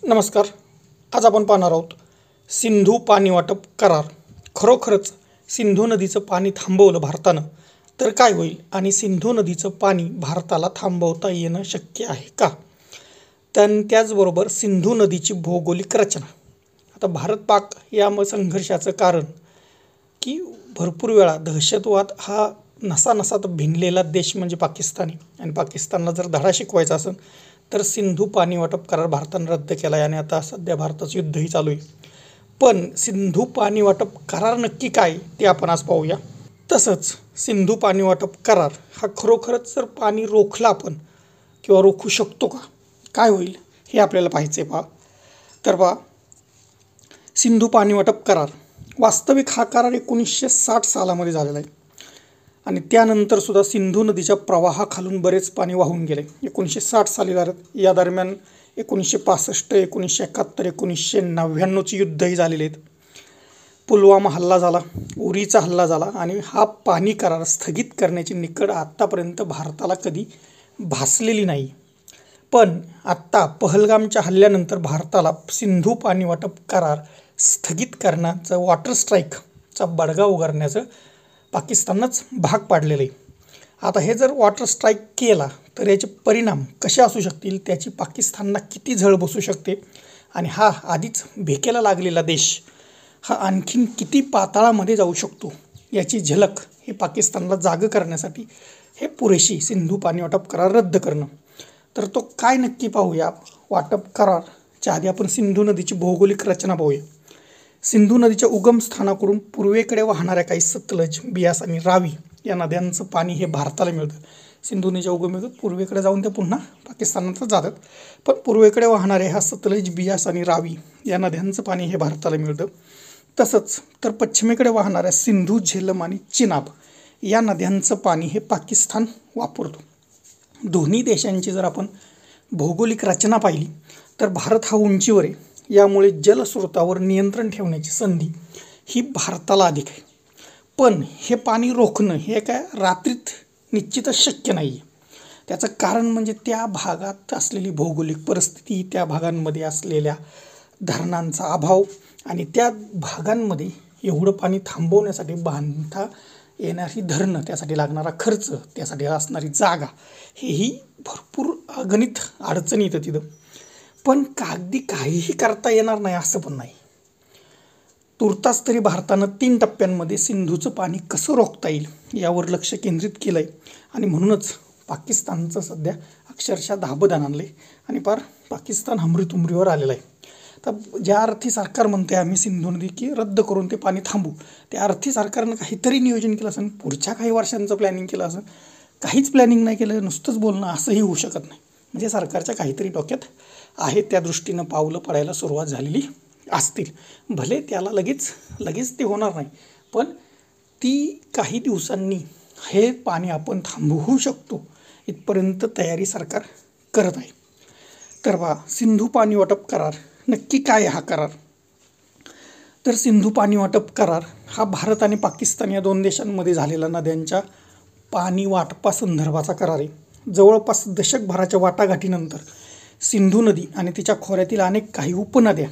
नमस्कार. आज आपण पाहणार आहोत सिंधू पाणी वाटप करार. खरोखरच सिंधू नदीचं पाणी थांबवलं भारतानं तर काय होईल आणि सिंधू नदीचं पाणी भारताला थांबवता येणं शक्य आहे का? त्याचबरोबर सिंधू नदीची भौगोलिक रचना. आता भारत पाक या संघर्षाचं कारण की भरपूर वेळा दहशतवाद हा नसानसात भिनलेला देश म्हणजे पाकिस्तान आहे आणि पाकिस्तानला जर धडा शिकवायचा असेल तर सिंधू पाणी वाटप करार भारतानं रद्द केला आहे आणि आता सध्या भारताचं युद्धही चालू आहे. पण सिंधू पाणी वाटप करार नक्की काय ते आपण आज पाहूया. तसंच सिंधू पाणी वाटप करार हा खरोखरच जर पाणी रोखला आपण किंवा रोखू शकतो का, काय होईल हे आपल्याला पाहायचं आहे. तर सिंधू पाणी वाटप करार वास्तविक हा करार 1960 सालामध्ये झालेला आहे आणि त्यानंतर सुद्धा सिंधू नदीच्या प्रवाहाखालून बरेच पाणी वाहून गेले. 1960 साली या दरम्यान 1965, 1971, 1999ची युद्धही झालेली आहेत. पुलवामा हल्ला झाला, उरीचा हल्ला झाला आणि हा पाणी करार स्थगित करण्याची निकड आत्तापर्यंत भारताला कधी भासलेली नाही. पण आत्ता पहलगामच्या हल्ल्यानंतर भारताला सिंधू पाणी वाटप करार स्थगित करण्याचं वॉटर स्ट्राईकचा बडगा उगारण्याचं पाकिस्तानच भाग पाडलेलं आहे. आता हे जर वॉटर स्ट्राईक केला तर याचे परिणाम कसे असू शकतील, त्याची पाकिस्तानला किती झळ बसू शकते आणि हा आधीच भेकेला लागलेला देश हा आणखीन किती पाताळामध्ये जाऊ शकतो याची झलक हे पाकिस्तानला जागं करण्यासाठी हे पुरेशी सिंधू पाणी वाटप करार रद्द करणं. तर तो काय नक्की पाहूया. वाटप करारच्या आधी आपण सिंधू नदीची भौगोलिक रचना पाहूया. सिंधू नदीच्या उगमस्थानाकडून पूर्वेकडे वाहणाऱ्या काही सतलज, बियास आणि रावी या नद्यांचं पाणी हे भारताला मिळतं. सिंधू नदीच्या उगम पूर्वेकडे जाऊन ते पुन्हा पाकिस्तानात जातात, पण पूर्वेकडे वाहणारे हा सतलज, बियास आणि रावी या नद्यांचं पाणी हे भारताला मिळतं. तसंच तर पश्चिमेकडे वाहणाऱ्या सिंधू, झेलम आणि चिनाब या नद्यांचं पाणी हे पाकिस्तान वापरतो. दोन्ही देशांची जर आपण भौगोलिक रचना पाहिली तर भारत हा उंचीवर आहे, यामुळे जलस्रोतावर नियंत्रण ठेवण्याची संधी ही भारताला अधिक आहे. पण हे पाणी रोखणं हे काय रात्रीत निश्चितच शक्य नाही आहे. त्याचं कारण म्हणजे त्या भागात असलेली भौगोलिक परिस्थिती, त्या भागांमध्ये असलेल्या धरणांचा अभाव आणि त्या भागांमध्ये एवढं पाणी थांबवण्यासाठी बांधता येणारी धरणं, त्यासाठी लागणारा खर्च, त्यासाठी असणारी जागा, हेही भरपूर अगणित अडचणी येतं तिथं. पण कागदी काहीही करता येणार नाही असं पण नाही. तुर्तास तरी भारतानं 3 टप्प्यांमध्ये सिंधूचं पाणी कसं रोखता येईल यावर लक्ष केंद्रित केलं आहे आणि म्हणूनच पाकिस्तानचं सध्या अक्षरशः धाबदन आणलं आहे आणि पाकिस्तान हमरीतुमरीवर आलेलं आहे. तर ज्या अर्थी सरकार म्हणते आम्ही सिंधू नदी की रद्द करून ते पाणी थांबू, त्या अर्थी सरकारनं काहीतरी नियोजन केलं असेल, पुढच्या काही वर्षांचं प्लॅनिंग केलं असेल. काहीच प्लॅनिंग नाही केलं, नुसतंच बोलणं असंही होऊ शकत नाही. म्हणजे सरकारच्या काहीतरी डोक्यात आहे, त्या दृष्टीनं पावलं पडायला सुरुवात झालेली असतील. भले त्याला लगेच ते होणार नाही, पण ती काही दिवसांनी हे पाणी आपण थांबवू शकतो इथपर्यंत तयारी सरकार करत आहे. तर सिंधू पाणी वाटप करार नक्की काय हा करार? तर सिंधू पाणी वाटप करार हा भारत आणि पाकिस्तान या 2 देशांमध्ये झालेला नद्यांच्या पाणी वाटपासंदर्भाचा करार आहे. जवळपास दशकभराच्या वाटाघाटीनंतर सिंधू नदी आणि तिच्या खोऱ्यातील अनेक काही उपनद्या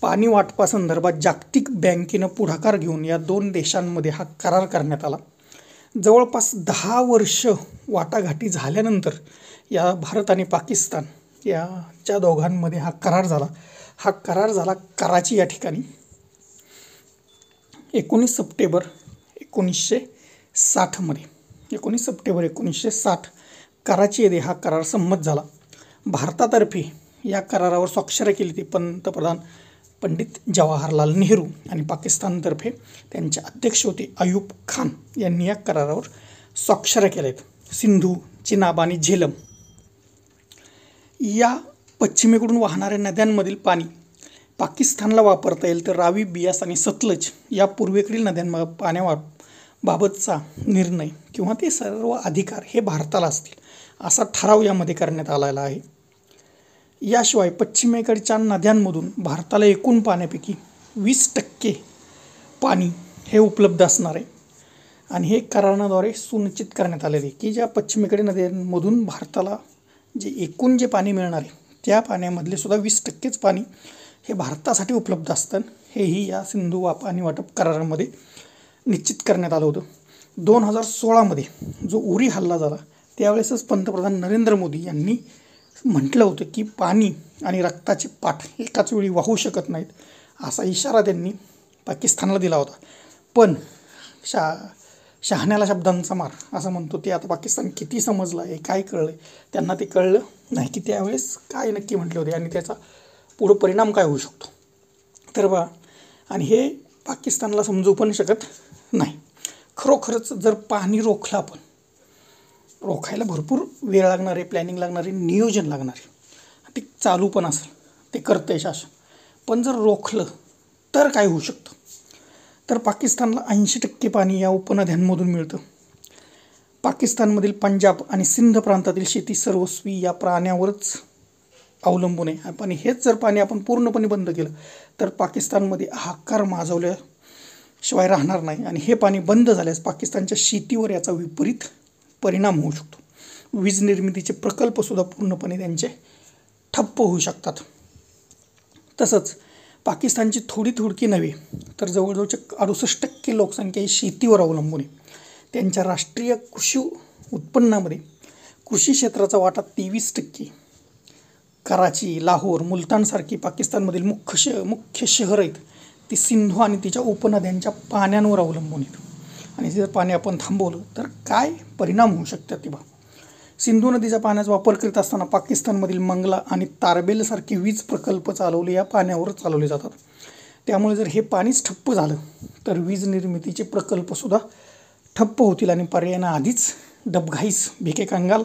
पाणी वाटपासंदर्भात जागतिक बँकेनं पुढाकार घेऊन या 2 देशांमध्ये हा करार करण्यात आला. जवळपास 10 वर्ष वाटाघाटी झाल्यानंतर या भारत आणि पाकिस्तान याच्या दोघांमध्ये हा करार झाला. हा करार झाला कराची या ठिकाणी 19 सप्टेंबर 1960 19 सप्टेंबर 1960 कराची येथे हा करार संमत झाला. भारतातर्फे या करारावर स्वाक्षऱ्या केली ती पंतप्रधान पंडित जवाहरलाल नेहरू आणि पाकिस्तानतर्फे त्यांचे अध्यक्ष होते अयूब खान यांनी या करारावर स्वाक्षऱ्या केल्या आहेत. सिंधू, चिनाब आणि झेलम या पश्चिमेकडून वाहणाऱ्या नद्यांमधील पाणी पाकिस्तानला वापरता येईल, तर रावी, बियास आणि सतलज या पूर्वेकडील पाण्याबाबतचा निर्णय किंवा ते सर्व अधिकार हे भारताला असतील असा ठराव यामध्ये करण्यात आलेला आहे. याशिवाय पश्चिमेकडच्या नद्यांमधून भारताला एकूण पाण्यापैकी 20% पाणी हे उपलब्ध असणार आहे आणि हे कराराद्वारे सुनिश्चित करण्यात आलेले की ज्या पश्चिमेकडील नद्यांमधून भारताला जे एकूण जे पाणी मिळणार आहे त्या पाण्यामधले सुद्धा 20%च पाणी हे भारतासाठी उपलब्ध असतं. हेही या सिंधू पाणी वाटप करारामध्ये निश्चित करण्यात आलं होतं. 2016मध्ये जो उरी हल्ला झाला त्यावेळेसच पंतप्रधान नरेंद्र मोदी यांनी म्हटलं होतं की पाणी आणि रक्ताचे पाठ एकाच वेळी वाहू शकत नाहीत, असा इशारा त्यांनी पाकिस्तानला दिला होता. पण शहाण्याला शब्दांचा मार असं म्हणतो ते. आता पाकिस्तान किती समजलं आहे, काय कळलं आहे, त्यांना ते कळलं नाही की त्यावेळेस काय नक्की म्हटले होते आणि त्याचा पुढं परिणाम काय होऊ शकतो. तर बा, आणि हे पाकिस्तानला समजू पण शकत नाही. खरोखरच जर पाणी रोखलं आपण, रोखायला भरपूर वेळ लागणार आहे, प्लॅनिंग लागणार आहे, नियोजन लागणार आहे, ते चालू पण असेल, ते करतं आहे शासन. पण जर रोखलं तर काय होऊ शकतं. तर पाकिस्तानला 80% पाणी या उपनद्यांमधून मिळतं. पाकिस्तानमधील पंजाब आणि सिंध प्रांतातील शेती सर्वस्वी या पाण्यावरच अवलंबून आहे. पण हेच जर पाणी आपण पूर्णपणे बंद केलं तर पाकिस्तानमध्ये हाहाकार माजवल्याशिवाय राहणार नाही. आणि हे पाणी बंद झाल्यास पाकिस्तानच्या शेतीवर याचा विपरीत परिणाम होऊ शकतो. वीज निर्मितीचे प्रकल्पसुद्धा पूर्णपणे त्यांचे ठप्प होऊ शकतात. तसंच पाकिस्तानची थोडकी नव्हे तर जवळजवळच्या 68% लोकसंख्या ही शेतीवर अवलंबून आहे. त्यांच्या राष्ट्रीय कृषी उत्पन्नामध्ये कृषी क्षेत्राचा वाटा 23%. कराची, लाहोर, मुलतानसारखी पाकिस्तानमधील मुख्य शहरं आहेत ती सिंधू आणि तिच्या उपनद्यांच्या पाण्यांवर अवलंबून आहेत. आणि जर पाणी आपण थांबवलं तर काय परिणाम होऊ शकतात ते बघा. सिंधू नदीच्या पाण्याचा वापर करीत असताना पाकिस्तानमधील मंगला आणि तारबेलसारखे वीज प्रकल्प चालवले या पाण्यावर चालवले जातात. त्यामुळे जर हे पाणीच ठप्प झालं तर वीज निर्मितीचे प्रकल्पसुद्धा ठप्प होतील आणि पर्यायानं आधीच डबघाईस भिके कंगाल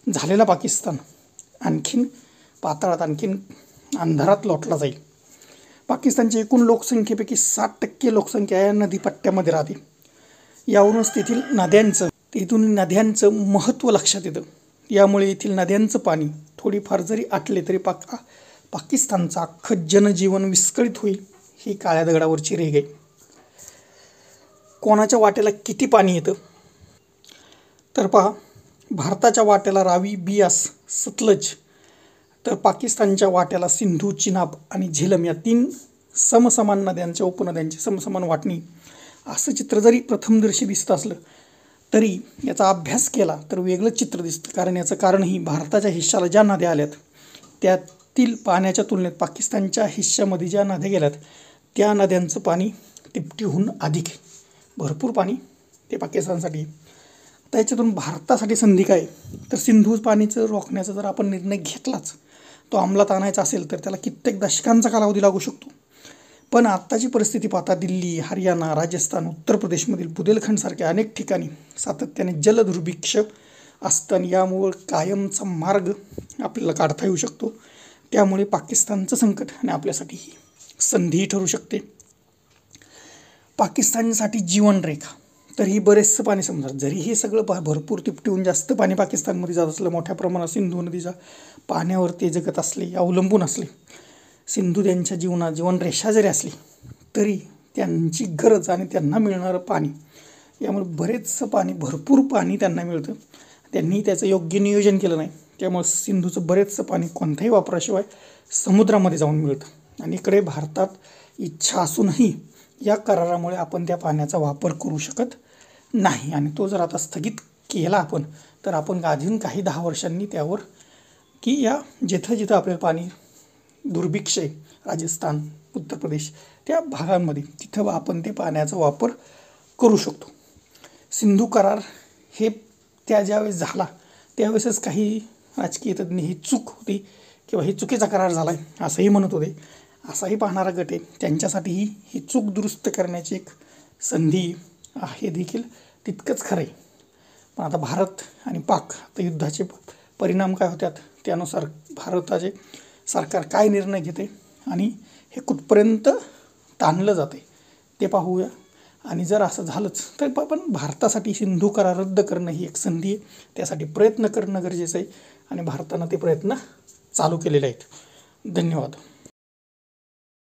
झालेला पाकिस्तान आणखीन पाताळात, आणखीन अंधारात लोटला जाईल. पाकिस्तानच्या एकूण लोकसंख्येपैकी 60% लोकसंख्या या नदीपट्ट्यामध्ये राहते. यावरूनच तेथून नद्यांचं महत्त्व लक्षात येतं. यामुळे येथील नद्यांचं पाणी थोडीफार जरी आटले तरी पाकिस्तानचं अख्खं जनजीवन विस्कळीत होईल. ही काळ्या दगडावरची रेघ आहे. कोणाच्या वाट्याला किती पाणी येतं तर पहा, भारताच्या वाट्याला रावी, बियास, सतलज, तर पाकिस्तानच्या वाट्याला सिंधू, चिनाब आणि झेलम या 3 समसमान नद्यांच्या उपनद्यांची समसमान वाटणी. असं चित्र जरी प्रथमदर्शी दिसत असलं तरी याचा अभ्यास केला तर वेगळं चित्र दिसतं. कारण याचं कारणही भारताच्या हिश्श्याला ज्या नद्या आल्यात त्यातील पाण्याच्या तुलनेत पाकिस्तानच्या हिश्श्यामध्ये ज्या नद्या गेल्यात त्या नद्यांचं पाणी तिपटीहून अधिक आहे. भरपूर पाणी ते पाकिस्तानसाठी. त्याच्यातून भारतासाठी संधी काय तर सिंधू पाणीचं रोखण्याचा जर आपण निर्णय घेतलाच, तो अंमलात आणायचा असेल तर त्याला कित्येक दशकांचा कालावधी लागू शकतो. पण आत्ताची परिस्थिती पाहता दिल्ली, हरियाणा, राजस्थान, उत्तर प्रदेशमधील बुदेलखंडसारख्या अनेक ठिकाणी सातत्याने जलदुर्भिक्ष असतं आणि यामुळे कायमचा मार्ग आपल्याला काढता येऊ शकतो. त्यामुळे पाकिस्तानचं संकट आणि आपल्यासाठी ही संधी ठरू शकते. पाकिस्तानसाठी जीवनरेखा तर ही बरेचसं पाणी समजा जरी हे सगळं भरपूर तिपटीहून जास्त पाणी पाकिस्तानमध्ये जात असलं, मोठ्या प्रमाणात सिंधू नदीच्या पाण्यावर ते जगत असले, अवलंबून असले, सिंधू त्यांच्या जीवनरेषा जरी असली तरी त्यांची गरज आणि त्यांना मिळणारं पाणी यामुळे बरेचसं पाणी, भरपूर पाणी त्यांना मिळतं. त्यांनी त्याचं योग्य नियोजन केलं नाही. त्यामुळे सिंधूचं बरेचसं पाणी कोणत्याही वापराशिवाय समुद्रामध्ये जाऊन मिळतं. आणि इकडे भारतात इच्छा असूनही या करारामुळे आपण त्या पाण्याचा वापर करू शकत नाही. आणि तो जर आता स्थगित केला आपण तर आपण अजून काही 10 वर्षांनी त्यावर की या जिथं आपल्याला पाणी दुर्भिक्ष आहे, राजस्थान, उत्तर प्रदेश त्या भागांमध्ये तिथं आपण ते पाण्याचा वापर करू शकतो. सिंधू करार हे ज्यावेळेस झाला त्यावेळेसच काही राजकीय तज्ज्ञ ही चूक होती किंवा ही चुकीचा करार झाला आहे असंही म्हणत होते. असाही पाहणारा गट आहे. त्यांच्यासाठीही ही चूक दुरुस्त करण्याची एक संधी आहे देखील तितकंच खरं आहे. पण आता भारत आणि पाक आता युद्धाचे परिणाम काय होतात त्यानुसार भारताचे सरकार काय निर्णय घेते आणि हे कुठपर्यंत ताणलं जाते ते पाहूया. आणि जर असं झालंच तर पण भारतासाठी सिंधू करार रद्द करणं ही एक संधी आहे. त्यासाठी प्रयत्न करणं गरजेचं आहे आणि भारतानं ते प्रयत्न चालू केलेले आहेत. धन्यवाद.